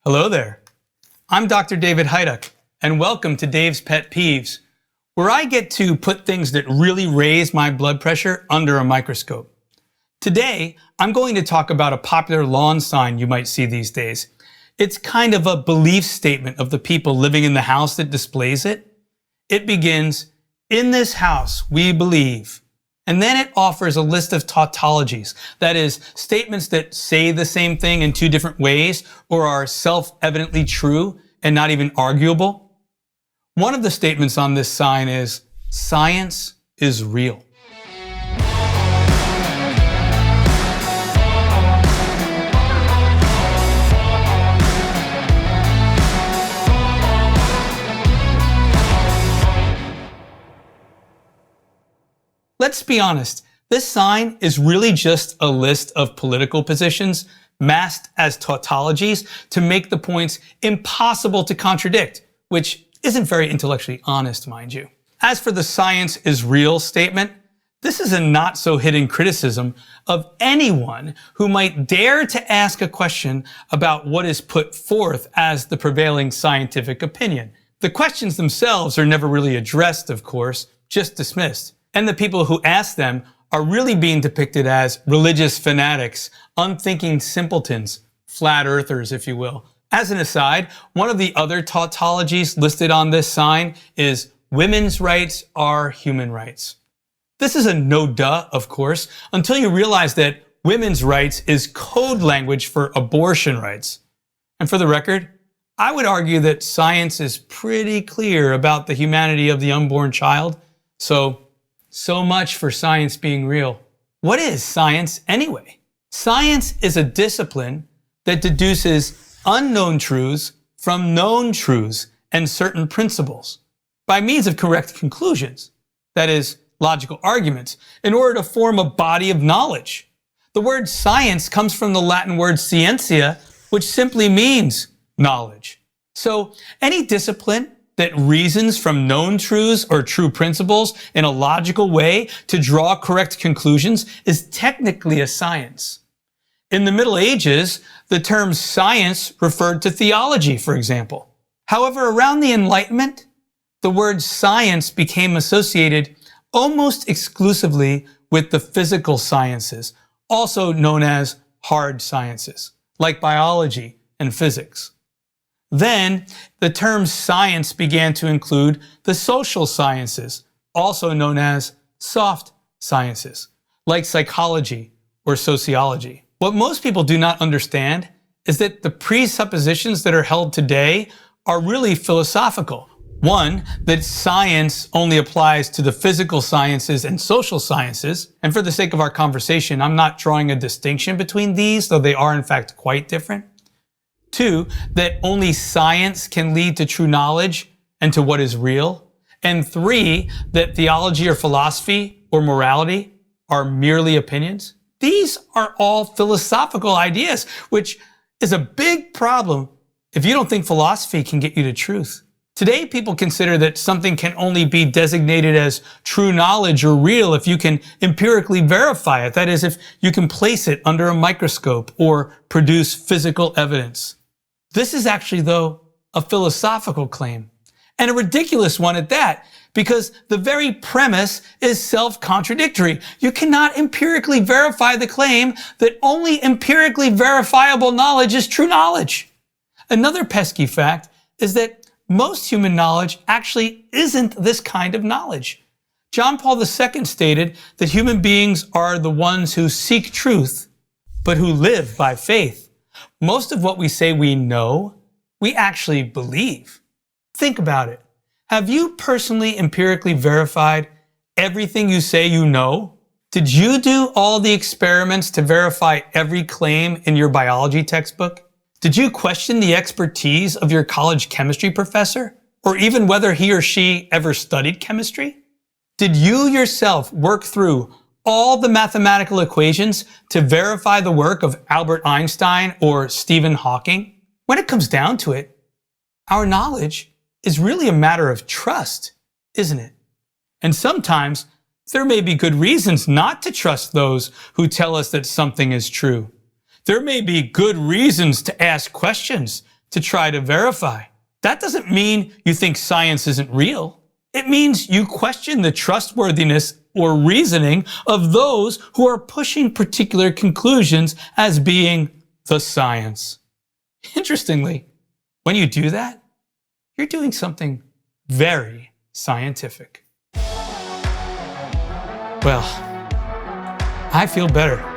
Hello there. I'm Dr. David Heiduck, and welcome to Dave's Pet Peeves, where I get to put things that really raise my blood pressure under a microscope. Today, I'm going to talk about a popular lawn sign you might see these days. It's kind of a belief statement of the people living in the house that displays it. It begins, "In this house we believe," and then it offers a list of tautologies, that is, statements that say the same thing in two different ways or are self-evidently true and not even arguable. One of the statements on this sign is, "Science is real." Let's be honest, this sign is really just a list of political positions masked as tautologies to make the points impossible to contradict, which isn't very intellectually honest, mind you. As for the "science is real" statement, this is a not so hidden criticism of anyone who might dare to ask a question about what is put forth as the prevailing scientific opinion. The questions themselves are never really addressed, of course, just dismissed. And the people who ask them are really being depicted as religious fanatics, unthinking simpletons, flat earthers, if you will. As an aside, one of the other tautologies listed on this sign is "women's rights are human rights." This is a no-duh, of course, until you realize that women's rights is code language for abortion rights. And for the record, I would argue that science is pretty clear about the humanity of the unborn child, so much for science being real. What is science anyway? Science is a discipline that deduces unknown truths from known truths and certain principles by means of correct conclusions, that is, logical arguments, in order to form a body of knowledge. The word science comes from the Latin word scientia, which simply means knowledge. So any discipline that reasons from known truths or true principles in a logical way to draw correct conclusions is technically a science. In the Middle Ages, the term science referred to theology, for example. However, around the Enlightenment, the word science became associated almost exclusively with the physical sciences, also known as hard sciences, like biology and physics. Then, the term science began to include the social sciences, also known as soft sciences, like psychology or sociology. What most people do not understand is that the presuppositions that are held today are really philosophical. One, that science only applies to the physical sciences and social sciences. And for the sake of our conversation, I'm not drawing a distinction between these, though they are in fact quite different. Two, that only science can lead to true knowledge and to what is real. And three, that theology or philosophy or morality are merely opinions. These are all philosophical ideas, which is a big problem if you don't think philosophy can get you to truth. Today, people consider that something can only be designated as true knowledge or real if you can empirically verify it. That is, if you can place it under a microscope or produce physical evidence. This is actually, though, a philosophical claim, and a ridiculous one at that, because the very premise is self-contradictory. You cannot empirically verify the claim that only empirically verifiable knowledge is true knowledge. Another pesky fact is that most human knowledge actually isn't this kind of knowledge. John Paul II stated that human beings are the ones who seek truth, but who live by faith. Most of what we say we know, we actually believe. Think about it. Have you personally empirically verified everything you say you know? Did you do all the experiments to verify every claim in your biology textbook? Did you question the expertise of your college chemistry professor, or even whether he or she ever studied chemistry? Did you yourself work through all the mathematical equations to verify the work of Albert Einstein or Stephen Hawking? When it comes down to it, our knowledge is really a matter of trust, isn't it? And sometimes there may be good reasons not to trust those who tell us that something is true. There may be good reasons to ask questions, to try to verify. That doesn't mean you think science isn't real. It means you question the trustworthiness or reasoning of those who are pushing particular conclusions as being the science. Interestingly, when you do that, you're doing something very scientific. Well, I feel better.